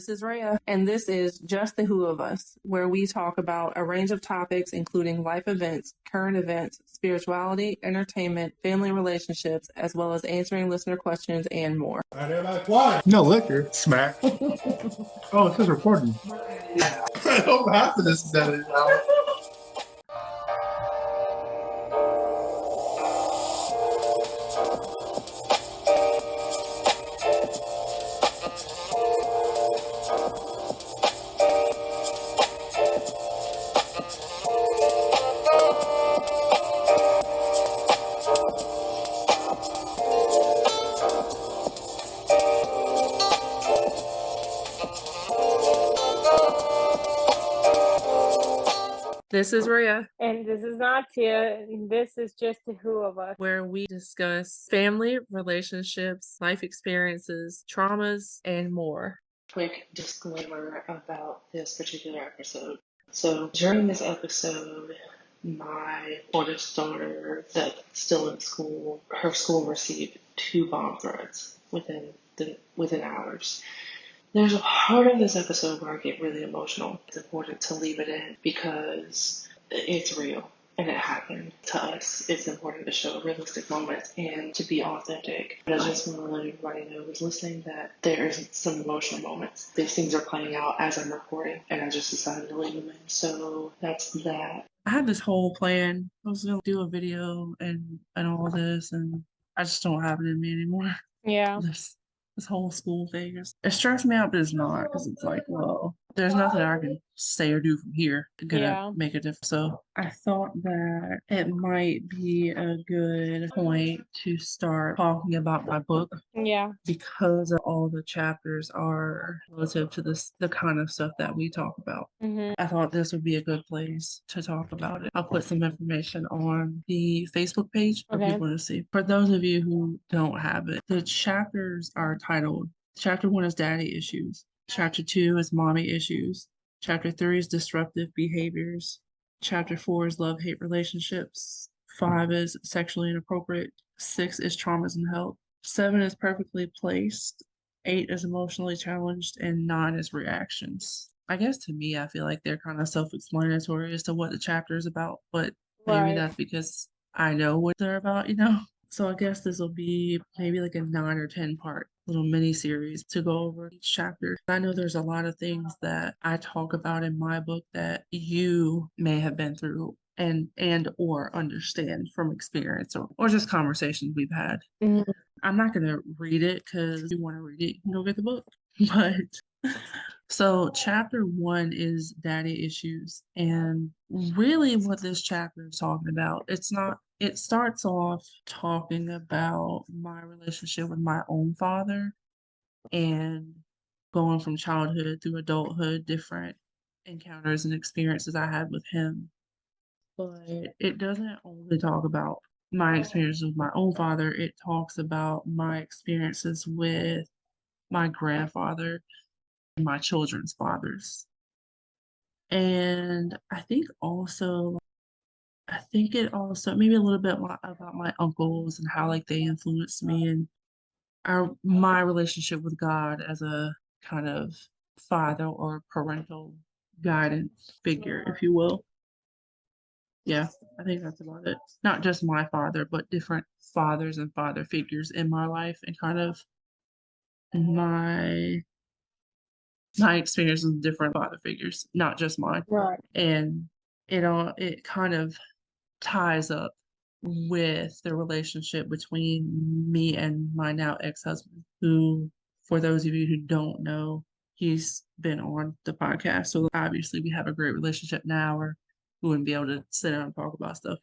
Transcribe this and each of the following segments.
This is Reah, and this is Just the Who of Us, where we talk about a range of topics including life events, current events, spirituality, entertainment, family relationships, as well as answering listener questions and more. No liquor. Smack. Oh, it says recording. I hope half of this is edited out. This is Reah, And this is Natia, and this is Just the Who of Us. where we discuss family, relationships, life experiences, traumas, and more. Quick disclaimer about this particular episode. So during this episode, my oldest daughter that's still in school, her school received 2 bomb threats within hours. There's a part of this episode where I get really emotional. It's important to leave it in because it's real and it happened to us. It's important to show realistic moments and to be authentic. But I just want to let everybody know who's listening that there's some emotional moments. These things are playing out as I'm recording, and I just decided to leave them in. So that's that. I had this whole plan. I was going to do a video and all this, and I just don't have it in me anymore. Yeah. This whole school thing it stressed me out, but it's not, because it's like, well, there's nothing I can say or do from here gonna make a difference. So I thought that it might be a good point to start talking about my book. Yeah. Because all the chapters are relative to the kind of stuff that we talk about. Mm-hmm. I thought this would be a good place to talk about it. I'll put some information on the Facebook page for people to see. For those of you who don't have it, the chapters are titled, Chapter 1 is Daddy Issues. Chapter 2 is Mommy Issues. Chapter 3 is Disruptive Behaviors. Chapter 4 is Love-Hate Relationships. 5 is Sexually Inappropriate. 6 is Traumas and Health. 7 is Perfectly Placed. 8 is Emotionally Challenged. And 9 is Reactions. I guess to me, I feel like they're kind of self-explanatory as to what the chapter is about, but maybe that's because I know what they're about, So I guess this will be maybe like a 9 or 10 part little mini series to go over each chapter. I know there's a lot of things that I talk about in my book that you may have been through and or understand from experience or just conversations we've had. Mm-hmm. I'm not going to read it because if you want to read it, you can go get the book. But so chapter 1 is Daddy Issues. And really what this chapter is talking about, it starts off talking about my relationship with my own father and going from childhood through adulthood, different encounters and experiences I had with him. But it doesn't only talk about my experiences with my own father, it talks about my experiences with my grandfather and my children's fathers. And I think it also maybe a little bit about my uncles and how like they influenced me and my relationship with God as a kind of father or parental guidance figure, if you will. Yeah, I think that's about it. Not just my father, but different fathers and father figures in my life and kind of my experience with different father figures, not just mine. Right. And it kind of ties up with the relationship between me and my now ex-husband, who, for those of you who don't know, he's been on the podcast. So obviously we have a great relationship now, or we wouldn't be able to sit down and talk about stuff,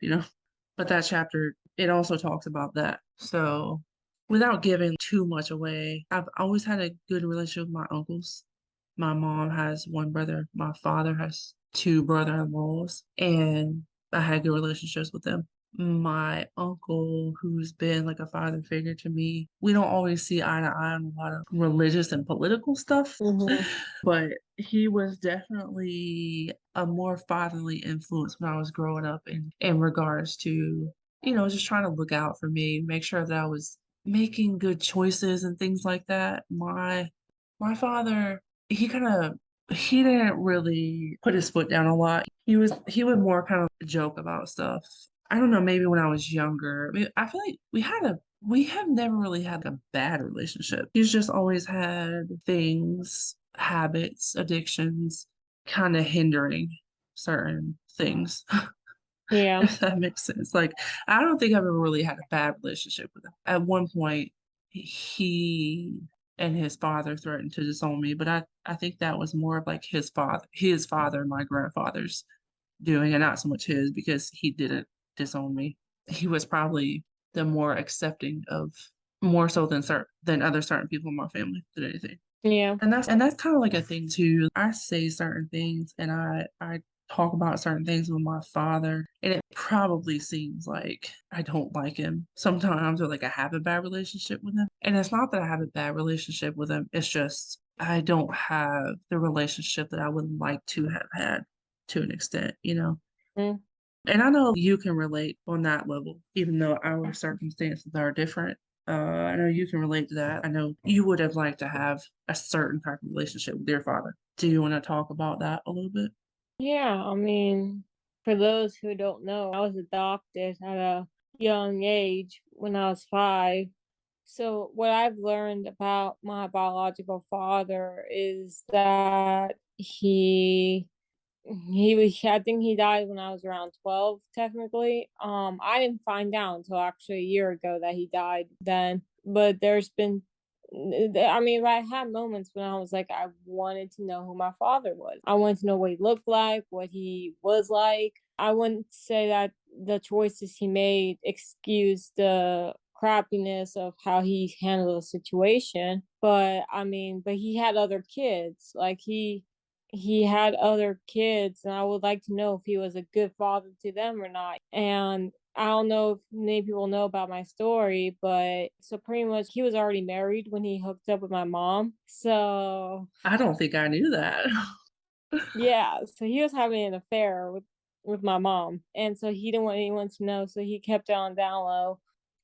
But that chapter, it also talks about that. So without giving too much away, I've always had a good relationship with my uncles. My mom has one brother. My father has 2 brother-in-laws, and I had good relationships with them. My uncle, who's been like a father figure to me, we don't always see eye to eye on a lot of religious and political stuff, but he was definitely a more fatherly influence when I was growing up in regards to, just trying to look out for me, make sure that I was making good choices and things like that. My father, he kind of he didn't really put his foot down a lot. He would more kind of joke about stuff. I don't know, maybe when I was younger. I feel like we have never really had a bad relationship. He's just always had things, habits, addictions, kind of hindering certain things, Yeah. if that makes sense. Like, I don't think I've ever really had a bad relationship with him. At one point, he and his father threatened to disown me, but I think that was more of like his father, and my grandfather's doing, and not so much his because he didn't disown me. He was probably the more accepting of more so than other certain people in my family than anything. Yeah. And that's kind of like a thing too. I say certain things and I talk about certain things with my father, and it probably seems like I don't like him sometimes, or like I have a bad relationship with him. And it's not that I have a bad relationship with him, it's just I don't have the relationship that I would like to have had to an extent, you know? Mm. And I know you can relate on that level, even though our circumstances are different. I know you can relate to that. I know you would have liked to have a certain type of relationship with your father. Do you want to talk about that a little bit? Yeah, I mean, for those who don't know, I was adopted at a young age when I was 5. So what I've learned about my biological father is that I think he died when I was around 12 technically. I didn't find out until actually a year ago that he died then. But there's been I mean, I had moments when I was like, I wanted to know who my father was. I wanted to know what he looked like, what he was like. I wouldn't say that the choices he made excuse the crappiness of how he handled the situation. But I mean, but he had other kids. Like he had other kids, and I would like to know if he was a good father to them or not. And I don't know if many people know about my story, but so pretty much he was already married when he hooked up with my mom. So I don't think I knew that. yeah, so he was having an affair with my mom, and so he didn't want anyone to know, so he kept it on down low.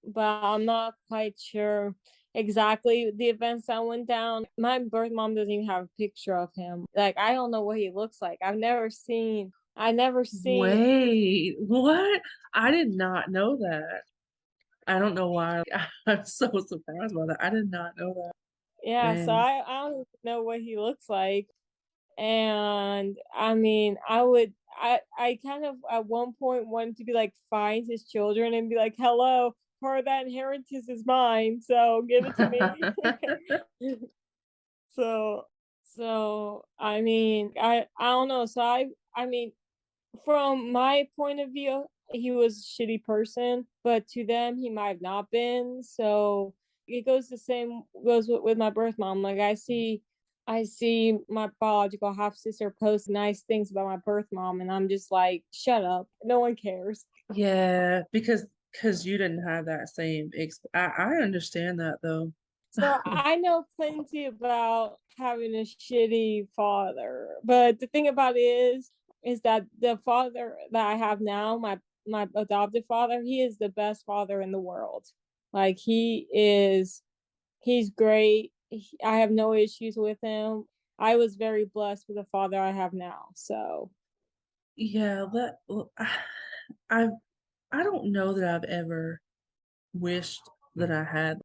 But I'm not quite sure exactly the events that went down. My birth mom doesn't even have a picture of him. Like I don't know what he looks like. I never seen Wait, what? I did not know that. I don't know why. I'm so surprised by that. I did not know that. yeah, so Dang. I don't know what he looks like. And I mean, I kind of at one point wanted to be like find his children and be like, hello, part of that inheritance is mine, so give it to me. so so I mean, I don't know. So I mean, from my point of view, he was a shitty person, but to them he might have not been. So it goes the same goes with my birth mom. Like I see my biological half sister post nice things about my birth mom, and I'm just like, shut up. No one cares. Yeah, because you didn't have that same I understand that though. So I know plenty about having a shitty father, but the thing about it is that the father that I have now, my adopted father, he is the best father in the world. Like he's great. I have no issues with him. I was very blessed with the father I have now. So Yeah, I I don't know that I've ever wished that I had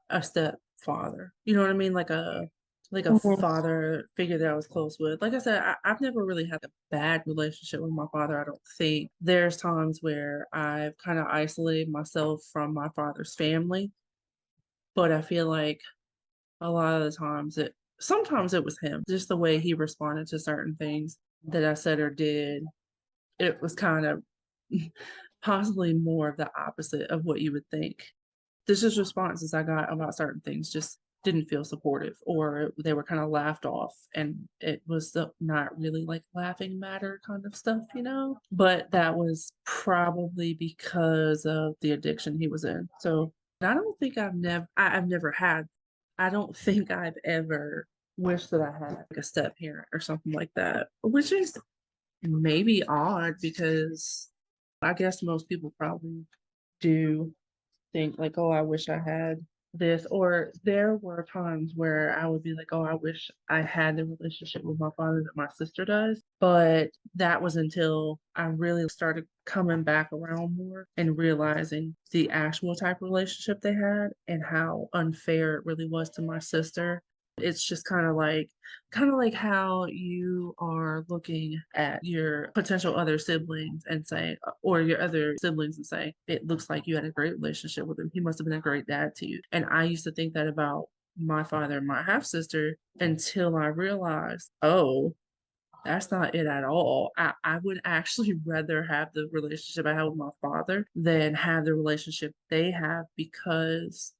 a stepfather. You know what I mean? Like a mhm. father figure that I was close with. Like I said, I've never really had a bad relationship with my father, I don't think. There's times where I've kind of isolated myself from my father's family, but I feel like a lot of the times sometimes it was him, just the way he responded to certain things that I said or did. It was kind of possibly more of the opposite of what you would think. This just responses I got about certain things just didn't feel supportive, or they were kind of laughed off, and it was not really like laughing matter kind of stuff, you know? But that was probably because of the addiction he was in. So I don't think I've never had, I don't think I've ever wished that I had like a step parent or something like that, which is maybe odd because I guess most people probably do think like, oh, I wish I had this, or there were times where I would be like, oh, I wish I had the relationship with my father that my sister does. But that was until I really started coming back around more and realizing the actual type of relationship they had and how unfair it really was to my sister. It's just kind of like how you are looking at your potential other siblings and say, or your other siblings and say, it looks like you had a great relationship with him. He must have been a great dad to you. And I used to think that about my father and my half sister until I realized, oh, that's not it at all. I would actually rather have the relationship I have with my father than have the relationship they have because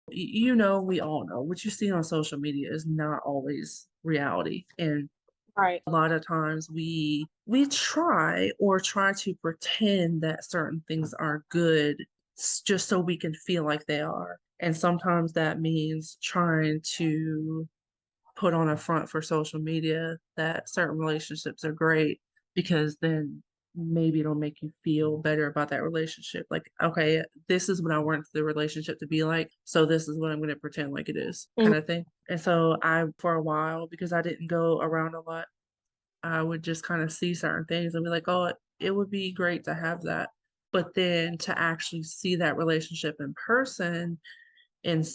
we all know what you see on social media is not always reality. And Right. a lot of times we try to pretend that certain things are good just so we can feel like they are. And sometimes that means trying to put on a front for social media that certain relationships are great because then maybe it'll make you feel better about that relationship. Like, okay, this is what I want the relationship to be like, so this is what I'm going to pretend like it is, kind of thing. And so for a while, because I didn't go around a lot, I would just kind of see certain things and be like, oh, it would be great to have that. But then to actually see that relationship in person and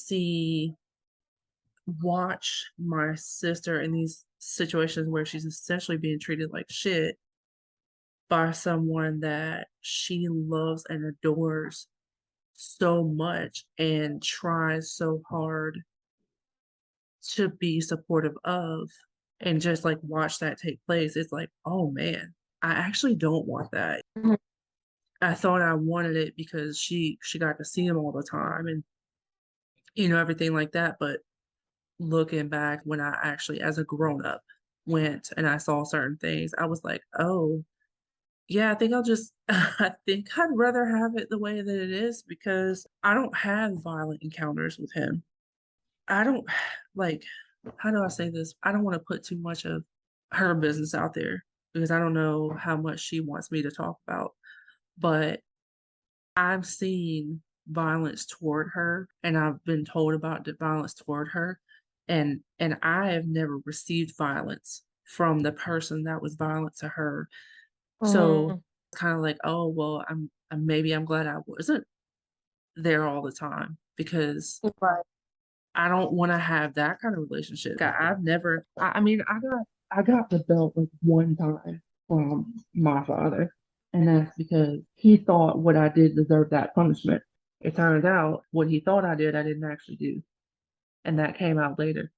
watch my sister in these situations where she's essentially being treated like shit by someone that she loves and adores so much and tries so hard to be supportive of, and just like watch that take place. It's like, oh man, I actually don't want that. Mhm. I thought I wanted it because she got to see him all the time and everything like that. But looking back when I actually, as a grown up, went and I saw certain things, I was like, oh, yeah, I think I'll just, I think I'd rather have it the way that it is because I don't have violent encounters with him. I don't, like, how do I say this? I don't want to put too much of her business out there because I don't know how much she wants me to talk about. But I've seen violence toward her and I've been told about the violence toward her, and I have never received violence from the person that was violent to her. So Mhm. it's kind of like, oh well, maybe I'm glad I wasn't there all the time because Right. I don't want to have that kind of relationship. I've never I mean I got the belt like one time from my father, and that's because he thought what I did deserved that punishment. It turned out what he thought I did, I didn't actually do. And that came out later.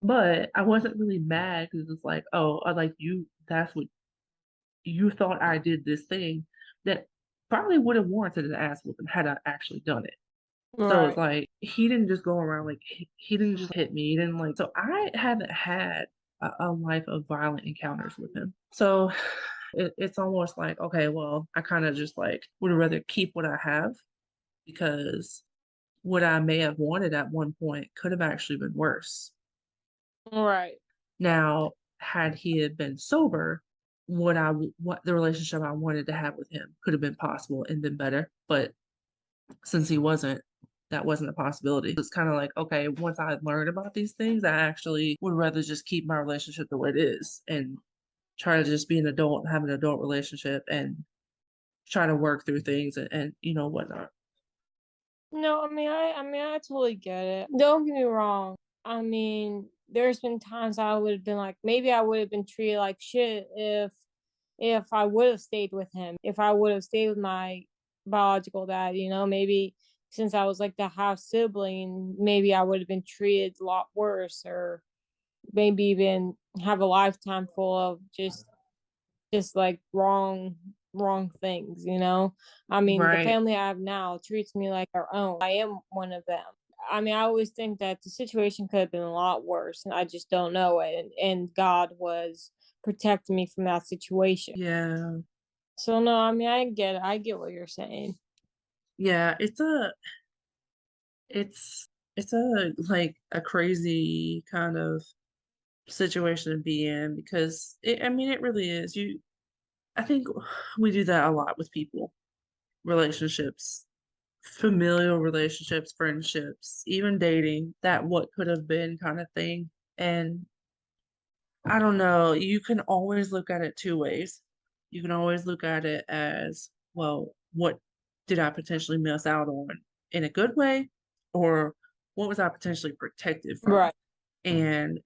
But I wasn't really mad because it's like, oh, I like you, that's what you thought I did this thing that probably would have warranted an ass whooping had I actually done it. So it's Right. like he didn't just go around like he didn't just hit me. He didn't like so I haven't had a life of violent encounters with him. So it's almost like okay, well, I kind of just like would rather keep what I have because what I may have wanted at one point could have actually been worse. Right. Now, had he had been sober, what the relationship I wanted to have with him could have been possible and been better. But since he wasn't, that wasn't a possibility. It's kind of like, okay, once I learned about these things, I actually would rather just keep my relationship the way it is and try to just be an adult and have an adult relationship and try to work through things and whatnot. No, I totally get it. Don't get me wrong. I mean, there's been times I would have been like, maybe I would have been treated like shit if I would have stayed with him. If I would have stayed with my biological dad, maybe since I was like the half sibling, maybe I would have been treated a lot worse, or maybe even have a lifetime full of just like wrong things. I mean, the Right. family I have now treats me like their own. I am one of them. I mean, I always think that the situation could have been a lot worse, and I just don't know it. And God was protecting me from that situation. Yeah. So no, I mean, I get it. I get what you're saying. Yeah. It's a like a crazy kind of situation to be in because I mean it really is. I think we do that a lot with people, relationships, familial relationships, friendships, even dating, that what could have been kind of thing. And I don't know, you can always look at it two ways. You can always look at it as, well, what did I potentially miss out on in a good way? Or what was I potentially protected from? Right. And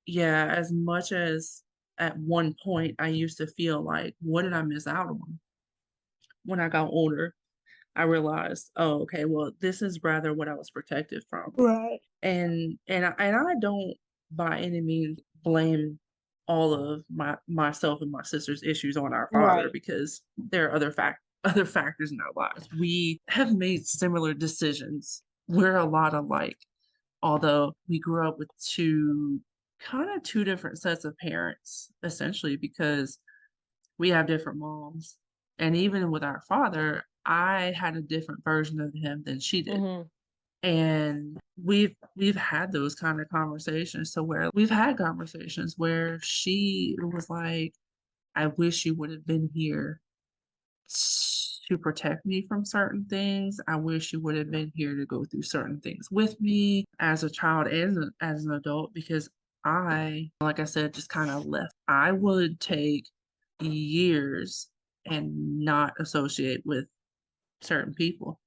yeah, as much as at one point I used to feel like, what did I miss out on? When I got older, I realized, oh, okay, well, this is rather what I was protected from. Right. And I don't by any means blame all of myself and my sister's issues on our father, Right. because there are other factors in our lives. We have made similar decisions. We're a lot alike, although we grew up with two different sets of parents, essentially, because we have different moms. And even with our father, I had a different version of him than she did. Mhm. And we've had those kind of conversations, so where we've had conversations where she was like, I wish you would have been here to protect me from certain things. I wish you would have been here to go through certain things with me as a child and as an adult, because I, like I said, just kind of left. I would take years and not associate with certain people.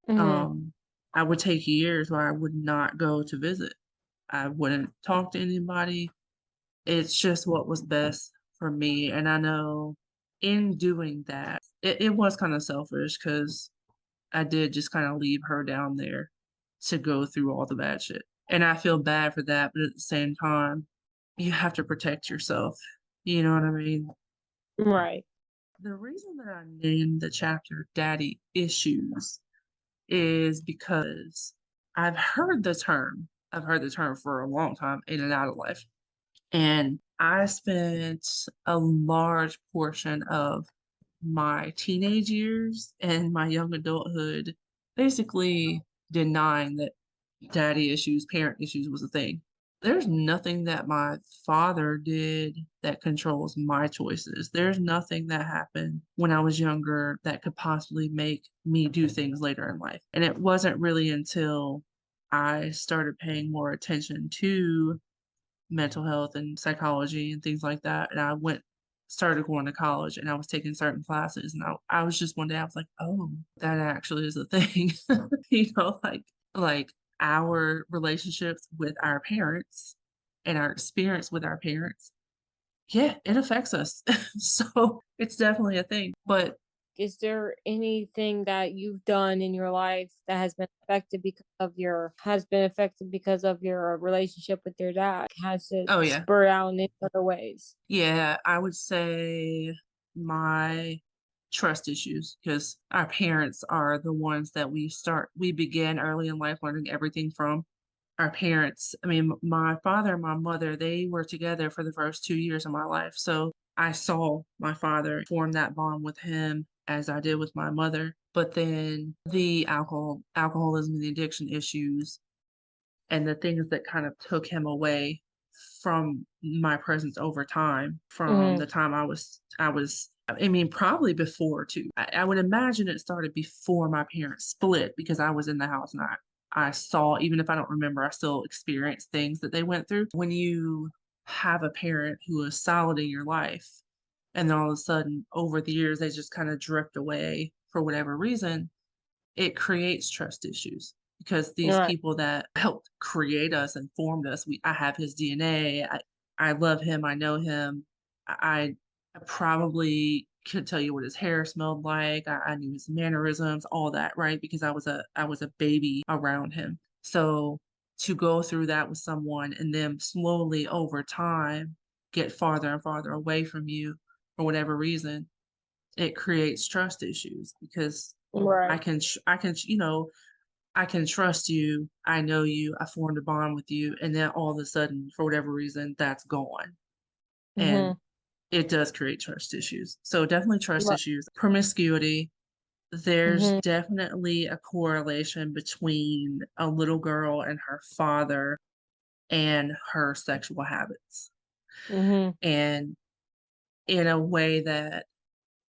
Mhm. I would take years where I would not go to visit. I wouldn't talk to anybody. It's just what was best for me. And I know in doing that, it was kind of selfish because I did just kind of leave her down there to go through all the bad shit. And I feel bad for that, but at the same time, you have to protect yourself. You know what I mean? Right. The reason that I named the chapter Daddy Issues is because I've heard the term. I've heard the term for a long time in and out of life. And I spent a large portion of my teenage years and my young adulthood basically denying that daddy issues, parent issues was a thing. There's nothing that my father did that controls my choices. There's nothing that happened when I was younger that could possibly make me do things later in life. And it wasn't really until I started paying more attention to mental health and psychology and things like that. And I started going to college and I was taking certain classes. And I was just one day, I was like, oh, that actually is a thing. Like our relationships with our parents and our experience with our parents. Yeah, it affects us. So it's definitely a thing. But Is there anything that you've done in your life that has been affected because of your relationship with your dad? Has it oh yeah. spurred out in other ways? Yeah, I would say my trust issues, because our parents are the ones that we begin early in life learning everything from. Our parents, I mean, my father and my mother, they were together for the first 2 years of my life. So I saw my father form that bond with him as I did with my mother. But then the alcoholism and the addiction issues and the things that kind of took him away from my presence over time, from Mhm. the time I mean, probably before too. I would imagine it started before my parents split, because I was in the house and I saw, even if I don't remember, I still experienced things that they went through. When you have a parent who is solid in your life and then all of a sudden over the years they just kind of drift away for whatever reason, it creates trust issues, because these Right. people that helped create us and formed us, I have his DNA. I love him. I know him. I probably could tell you what his hair smelled like. I knew his mannerisms, all that, right? Because I was a baby around him. So to go through that with someone and then slowly over time get farther and farther away from you for whatever reason, it creates trust issues, because I Right. can, I can trust you. I know you. I formed a bond with you. And then all of a sudden, for whatever reason, that's gone. And Mhm. it does create trust issues. So definitely trust Right. issues. Promiscuity. There's Mhm. definitely a correlation between a little girl and her father and her sexual habits. Mhm. And in a way that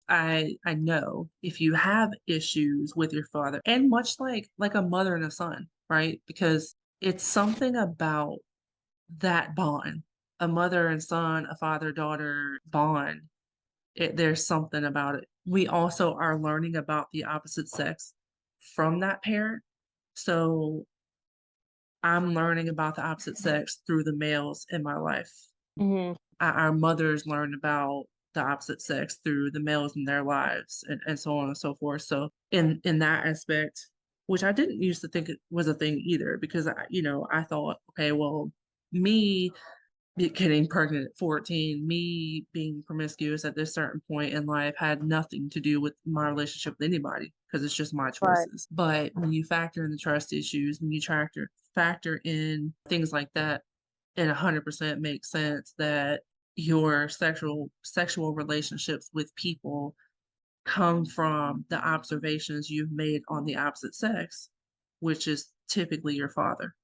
I know if you have issues with your father, and much like a mother and a son, right? Because it's something about that bond, a mother and son, a father-daughter bond. There's something about it. We also are learning about the opposite sex from that parent. So I'm learning about the opposite sex through the males in my life. Mm-hmm. Our mothers learn about the opposite sex through the males in their lives, and so on and so forth. So in that aspect, which I didn't used to think it was a thing either, because I thought, okay, well, me getting pregnant at 14, me being promiscuous at this certain point in life had nothing to do with my relationship with anybody because it's just my Right. choices. But when you factor in the trust issues, when you factor in things like that, it 100% makes sense that your sexual relationships with people come from the observations you've made on the opposite sex, which is typically your father.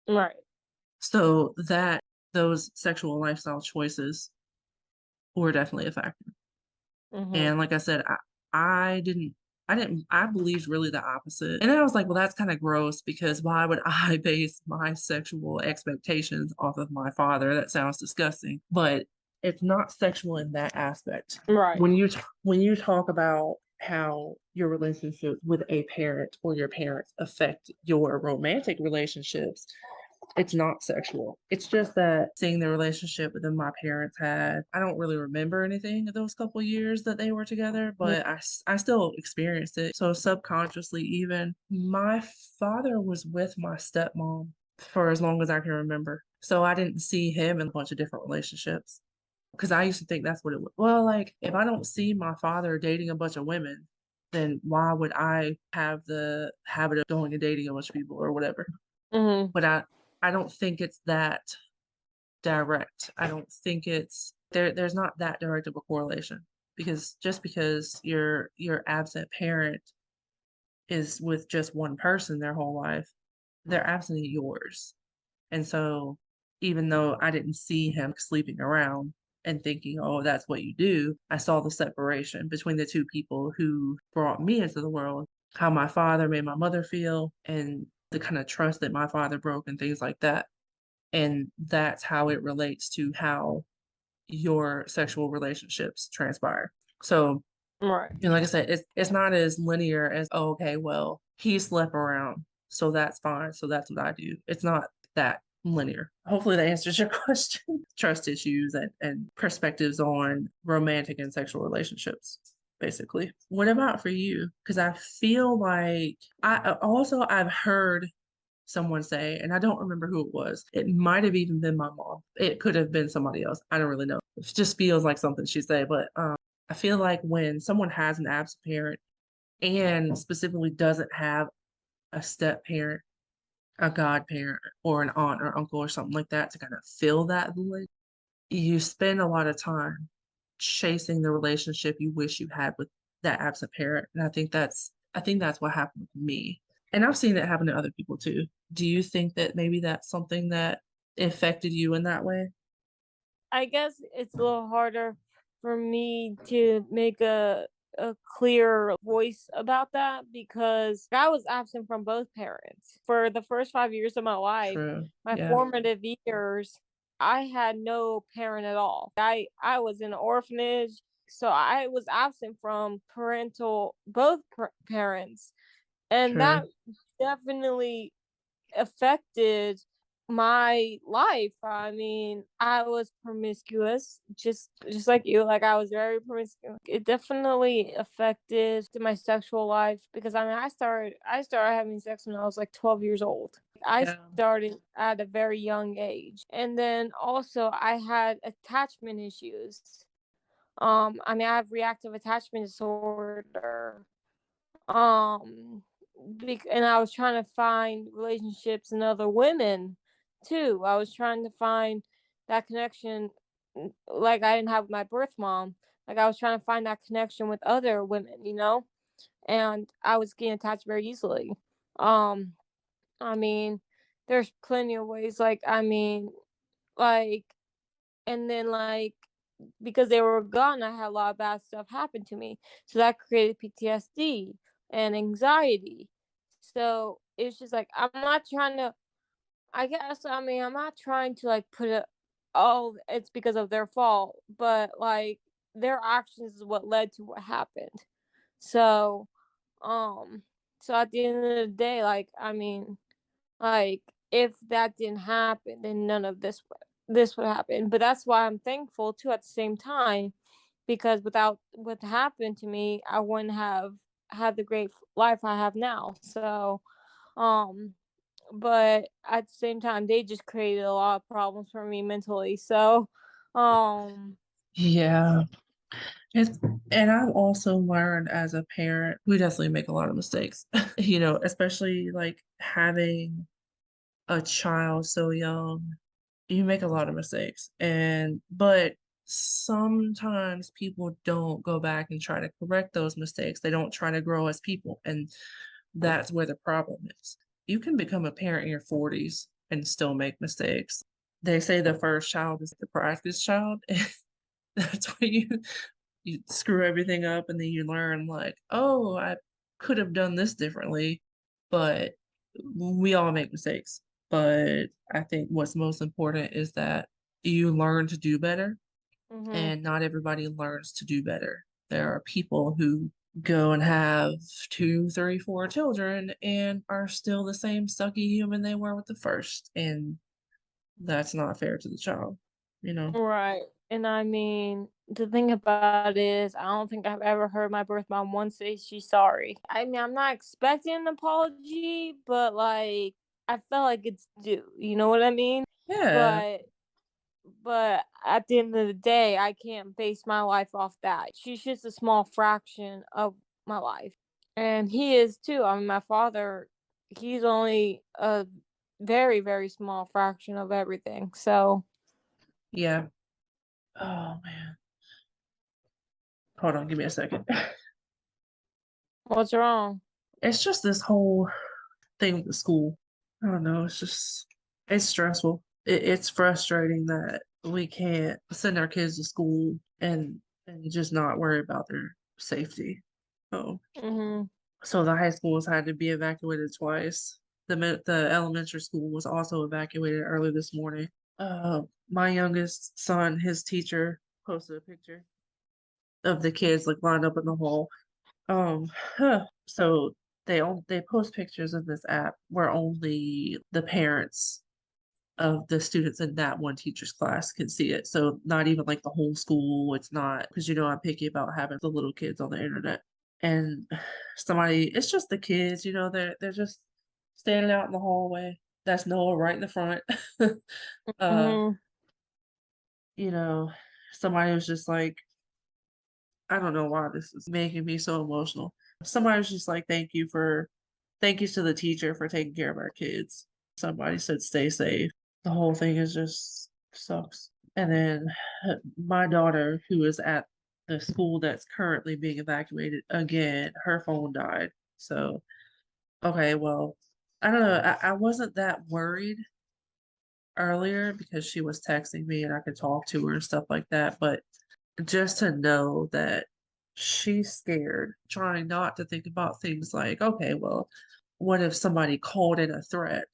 Right. So that those sexual lifestyle choices were definitely a factor. Mm-hmm. And like I said, I believed really the opposite. And then I was like, well, that's kind of gross because why would I base my sexual expectations off of my father? That sounds disgusting. But it's not sexual in that aspect. Right. When you talk about how your relationship with a parent or your parents affect your romantic relationships, it's not sexual. It's just that seeing the relationship that my parents had, I don't really remember anything of those couple years that they were together, but I still experienced it. So subconsciously, even my father was with my stepmom for as long as I can remember. So I didn't see him in a bunch of different relationships because I used to think that's what it was. Well, like if I don't see my father dating a bunch of women, then why would I have the habit of going and dating a bunch of people or whatever? Mm-hmm. But I don't think it's that direct. I don't think there's not that direct of a correlation because just because your absent parent is with just one person their whole life, they're absent of yours. And so even though I didn't see him sleeping around and thinking, oh, that's what you do, I saw the separation between the two people who brought me into the world, how my father made my mother feel, and the kind of trust that my father broke and things like that. And that's how it relates to how your sexual relationships transpire. So, Right. like I said, it's not as linear as, oh, okay, well, he slept around, so that's fine. So that's what I do. It's not that linear. Hopefully that answers your question. Trust issues and perspectives on romantic and sexual relationships, basically. What about for you? Because I feel like I've heard someone say, and I don't remember who it was. It might have even been my mom. It could have been somebody else. I don't really know. It just feels like something she'd say. But I feel like when someone has an absent parent and specifically doesn't have a step parent, a godparent, or an aunt or uncle or something like that to kind of fill that void, you spend a lot of time chasing the relationship you wish you had with that absent parent. And I think that's what happened with me. And I've seen it happen to other people too. Do you think that maybe that's something that affected you in that way? I guess it's a little harder for me to make a clear voice about that because I was absent from both parents for the first 5 years of my life. True. My Yeah. formative years, I had no parent at all. I was in an orphanage, so I was absent from both parents, and that True. definitely affected my life. I mean, I was promiscuous, just like you. Like I was very promiscuous. It definitely affected my sexual life because I mean, I started having sex when I was like 12 years old. I Yeah. started at a very young age, and then also I had attachment issues. I mean, I have reactive attachment disorder. Um, and I was trying to find relationships in other women too. I was trying to find that connection, like I didn't have with my birth mom. Like I was trying to find that connection with other women, and I was getting attached very easily. Um, I mean, there's plenty of ways. Like, I mean, like, and then like because they were gone, I had a lot of bad stuff happen to me. So that created PTSD and anxiety. So it's just like I'm not trying to I guess I mean I'm not trying to like put it oh it's because of their fault, but like their actions is what led to what happened. So um so at the end of the day, like I mean, like if that didn't happen, then none of this would happen. But that's why I'm thankful too at the same time, because without what happened to me, I wouldn't have had the great life I have now. So um but at the same time they just created a lot of problems for me mentally. So um Yeah. It's, and I've also learned as a parent, we definitely make a lot of mistakes, especially like having a child so young, you make a lot of mistakes. But sometimes people don't go back and try to correct those mistakes. They don't try to grow as people. And that's where the problem is. You can become a parent in your 40s and still make mistakes. They say the first child is the practice child. That's where you screw everything up and then you learn like, oh, I could have done this differently, but we all make mistakes. But I think what's most important is that you learn to do better, mhm. and not everybody learns to do better. There are people who go and have two, three, four children and are still the same sucky human they were with the first. And that's not fair to the child, you know? Right. And I mean, the thing about it is, I don't think I've ever heard my birth mom once say she's sorry. I mean, I'm not expecting an apology, but like, I felt like it's due. You know what I mean? Yeah. But but at the end of the day, I can't base my life off that. She's just a small fraction of my life, and he is too. I mean, my father, he's only a very very small fraction of everything. So Yeah. Oh man. Hold on, give me a second. what's wrong? It's just this whole thing with the school. I don't know. It's stressful. It's frustrating that we can't send our kids to school and just not worry about their safety. Oh, Mhm. so the high schools had to be evacuated twice. The elementary school was also evacuated early this morning. My youngest son, his teacher posted a picture of the kids like lined up in the hall. Um, so they post pictures in this app where only the parents of the students in that one teacher's class can see it. So not even like the whole school. It's not because I'm picky about having the little kids on the internet. And it's just the kids, they're just standing out in the hallway. That's Noah right in the front. uh, Mhm. you know, somebody was just like, I don't know why this is making me so emotional. Somebody was just like, thank you to the teacher for taking care of our kids. Somebody said, stay safe. The whole thing is just sucks. And then my daughter, who is at the school that's currently being evacuated again, her phone died. So, okay, well, I don't know. I wasn't that worried earlier because she was texting me and I could talk to her and stuff like that. But just to know that she's scared, trying not to think about things like, okay, well, what if somebody called in a threat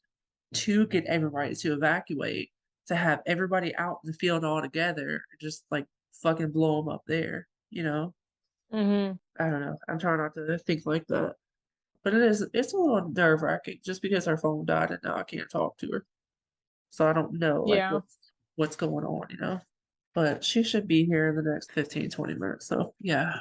to get everybody to evacuate, to have everybody out in the field all together, just like fucking blow them up there, you know? Mhm. I don't know. I'm trying not to think like that. But it's a little nerve wracking just because her phone died and now I can't talk to her. So I don't know like Yeah. what's going on. But she should be here in the next 15, 20 minutes. So yeah.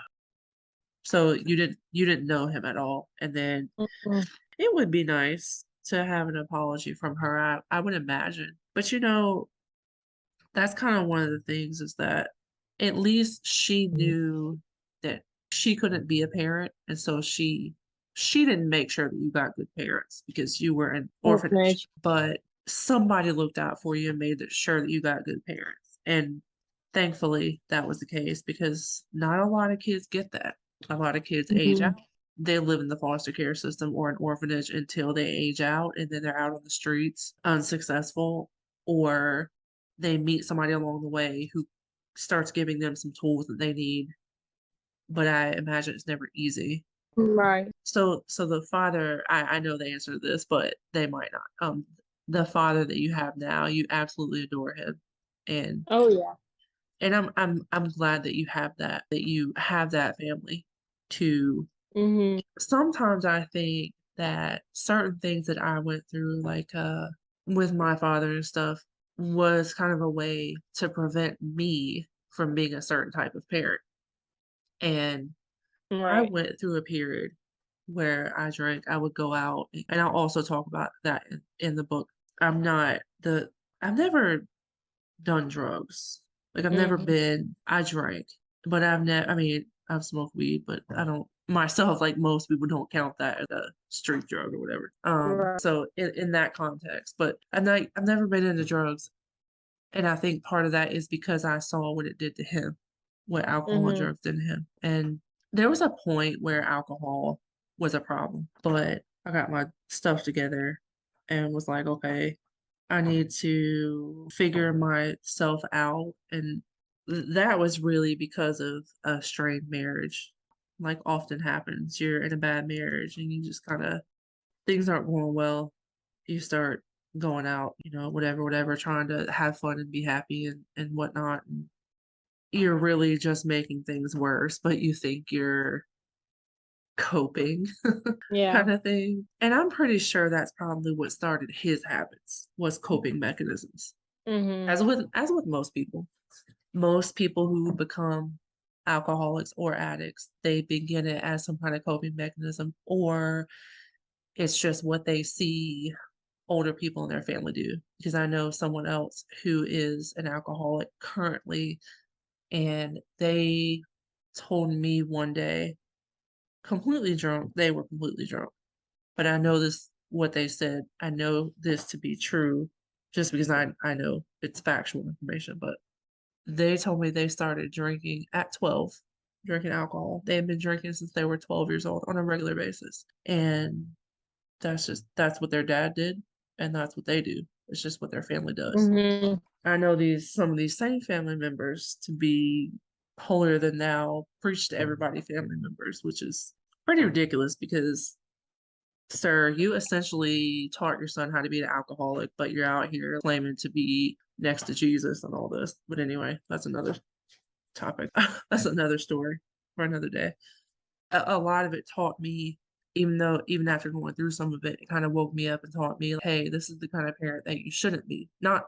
So you didn't know him at all. And then Mhm. it would be nice to have an apology from her, I would imagine. But that's kind of one of the things is that at least she knew that she couldn't be a parent, and so she didn't make sure that you got good parents because you were an orphanage, Orphanage. but somebody looked out for you and made sure that you got good parents. And thankfully that was the case because not a lot of kids get that. A lot of kids age Mhm. out. They live in the foster care system or an orphanage until they age out and then they're out on the streets unsuccessful, or they meet somebody along the way who starts giving them some tools that they need, but I imagine it's never easy. Right. So the father, I know the answer to this, but they might not. The father that you have now, you absolutely adore him. And Oh yeah. I'm glad that you have that family to Mhm. sometimes I think that certain things that I went through, like with my father and stuff, was kind of a way to prevent me from being a certain type of parent. And I Right. went through a period where I drank. I would go out, and I'll also talk about that in the book. I'm not the I've never done drugs. Like I've never Mhm. been I drank, but I mean, I've smoked weed, but I don't myself like most people don't count that as a street drug or whatever. Right. So in that context, but I've never been into drugs, and I think part of that is because I saw what it did to him, what alcohol and Mhm. drugs did to him. And there was a point where alcohol was a problem, but I got my stuff together and was like, okay, I need to figure myself out. And that was really because of a strained marriage. Like often happens, you're in a bad marriage and you just kind of, things aren't going well. You start going out, whatever, trying to have fun and be happy and whatnot. And you're really just making things worse, but you think you're coping Yeah. kind of thing. And I'm pretty sure that's probably what started his habits was coping mechanisms. Mhm. As with most people who become alcoholics or addicts, they begin it as some kind of coping mechanism, or it's just what they see older people in their family do. Because I know someone else who is an alcoholic currently, and they told me one day, completely drunk, they were completely drunk. But I know this, what they said, I know this to be true just because I know it's factual information, but they told me they started drinking at 12, drinking alcohol. They had been drinking since they were 12 years old on a regular basis. And that's what their dad did, and that's what they do. It's just what their family does. Mhm. I know some of these same family members to be holier than thou, preach to everybody family members, which is pretty ridiculous because, sir, you essentially taught your son how to be an alcoholic, but you're out here claiming to be next to Jesus and all this. But anyway, that's another topic. That's another story for another day. A lot of it taught me, even after going through some of it, it kind of woke me up and taught me, hey, this is the kind of parent that you shouldn't be. Not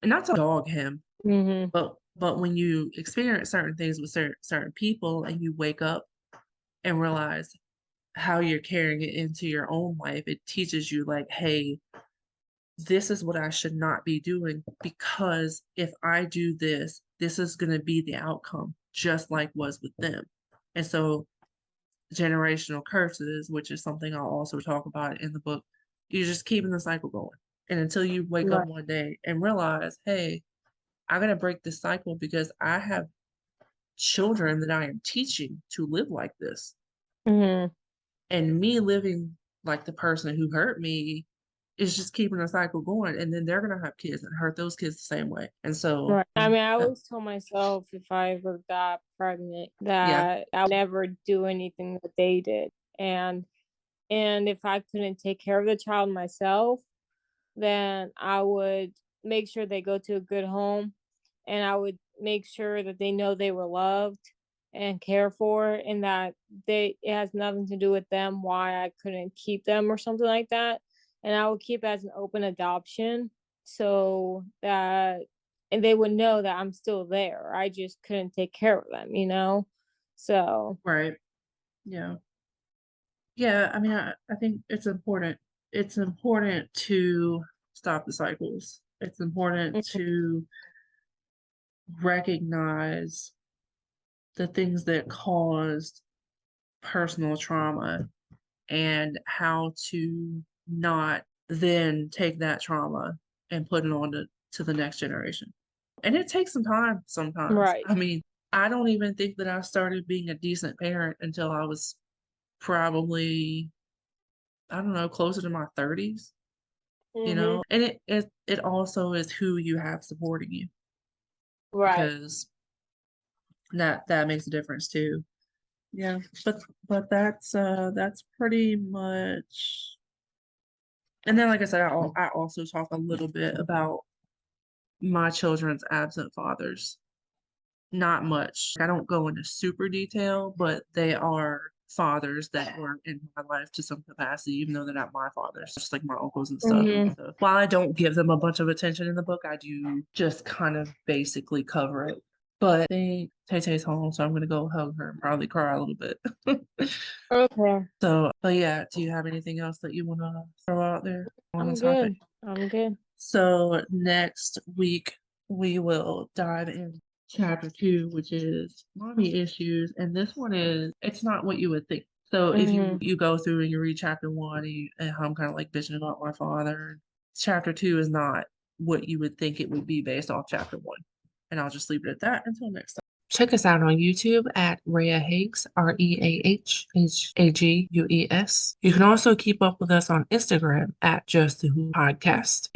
to dog him, Mhm. but when you experience certain things with certain people and you wake up and realize how you're carrying it into your own life, it teaches you like, hey, this is what I should not be doing because if I do this, this is going to be the outcome, just like was with them. And so, generational curses, which is something I'll also talk about in the book, you're just keeping the cycle going. And until you wake up Right. one day and realize, hey, I got to break this cycle because I have children that I am teaching to live like this. Mhm. And me living like the person who hurt me is just keeping the cycle going. And then they're going to have kids and hurt those kids the same way. And so, Right. I mean, I always told myself if I ever got pregnant yeah, that I would never do anything that they did. And if I couldn't take care of the child myself, then I would make sure they go to a good home, and I would make sure that they know they were loved and cared for, and that it has nothing to do with them why I couldn't keep them or something like that. And I would keep it as an open adoption so that and they would know that I'm still there. I just couldn't take care of them. So right. Yeah. Yeah. I mean, I think it's important. It's important to stop the cycles. It's important mhm, to recognize the things that caused personal trauma and how to not then take that trauma and put it on to the next generation. And it takes some time sometimes. right. I mean, I don't even think that I started being a decent parent until I was probably, I don't know, closer to my 30s, Mhm. And it also is who you have supporting you. Right. because that makes a difference too. Yeah, but that's pretty much. And then, like I said, I also talk a little bit about my children's absent fathers. Not much. I don't go into super detail, but they are fathers that were in my life to some capacity, even though they're not my fathers, just like my uncles and stuff. Mhm. So while I don't give them a bunch of attention in the book, I do just kind of basically cover it. But I think Tay Tay's home, so I'm gonna go hug her and probably cry a little bit. Okay. So, but yeah, do you have anything else that you want to throw out there on the I'm topic? good. I'm good. So next week we will dive in chapter 2, which is mommy issues, and this one it's not what you would think. So if Mhm. you go through and you read chapter 1 and how I'm kind of like bitching about my father, chapter 2 is not what you would think it would be based off chapter 1. And I'll just leave it at that until next time. Check us out on YouTube at Reah Hagues, ReahHagues. You can also keep up with us on Instagram at Just the Who Podcast.